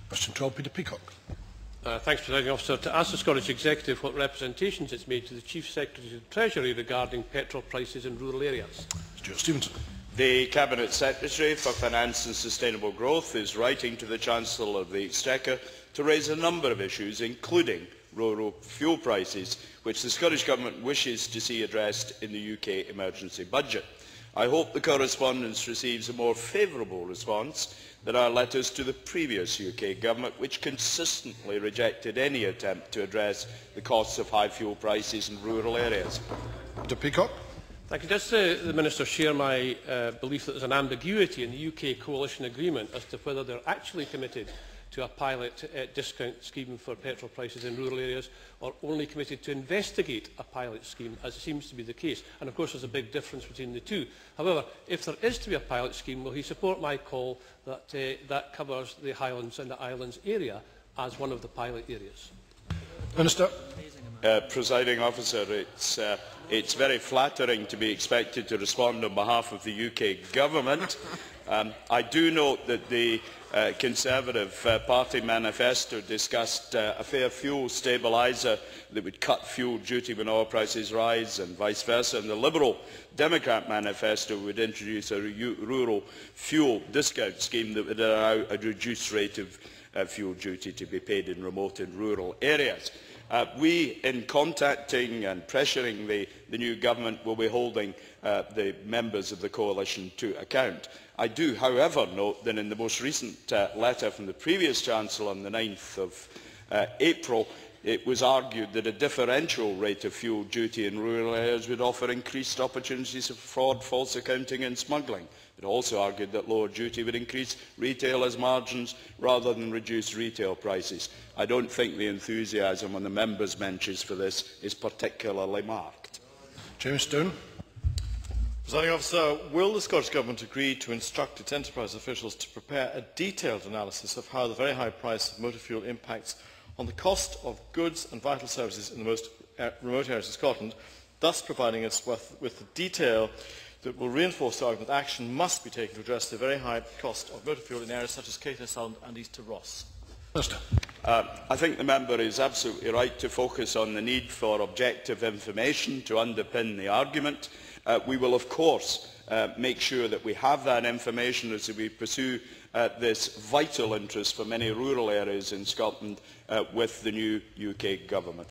Question 12, Peter Peacock. Thanks, Presiding Officer. To ask the Scottish Executive what representations it has made to the Chief Secretary of the Treasury regarding petrol prices in rural areas. Stewart Stevenson. The Cabinet Secretary for Finance and Sustainable Growth is writing to the Chancellor of the Exchequer to raise a number of issues, including rural fuel prices, which the Scottish Government wishes to see addressed in the UK emergency budget. I hope the correspondence receives a more favourable response than our letters to the previous UK Government, which consistently rejected any attempt to address the costs of high fuel prices in rural areas. Peter Peacock. Thank you. Does the Minister share my belief that there is an ambiguity in the UK coalition agreement as to whether they are actually committed to a pilot discount scheme for petrol prices in rural areas, or only committed to investigate a pilot scheme, as seems to be the case? And of course there is a big difference between the two. However, if there is to be a pilot scheme, will he support my call that that covers the Highlands and the Islands area as one of the pilot areas? Minister. Presiding Officer, it's very flattering to be expected to respond on behalf of the UK Government. I do note that the Conservative Party manifesto discussed a fair fuel stabiliser that would cut fuel duty when oil prices rise and vice versa, and the Liberal Democrat manifesto would introduce a rural fuel discount scheme that would allow a reduced rate of fuel duty to be paid in remote and rural areas. We, in contacting and pressuring the new government, will be holding the members of the coalition to account. I do, however, note that in the most recent letter from the previous Chancellor on the 9th of April, it was argued that a differential rate of fuel duty in rural areas would offer increased opportunities of fraud, false accounting and smuggling. It also argued that lower duty would increase retailers' margins rather than reduce retail prices. I don't think the enthusiasm on the members' benches for this is particularly marked. James Stone. Presiding Officer, will the Scottish Government agree to instruct its enterprise officials to prepare a detailed analysis of how the very high price of motor fuel impacts on the cost of goods and vital services in the most remote areas of Scotland, thus providing us with the detail that will reinforce the argument that action must be taken to address the very high cost of motor fuel in areas such as Caithness Sound and East to Ross? Minister. I think the member is absolutely right to focus on the need for objective information to underpin the argument. We will, of course, make sure that we have that information as we pursue this vital interest for many rural areas in Scotland with the new UK Government.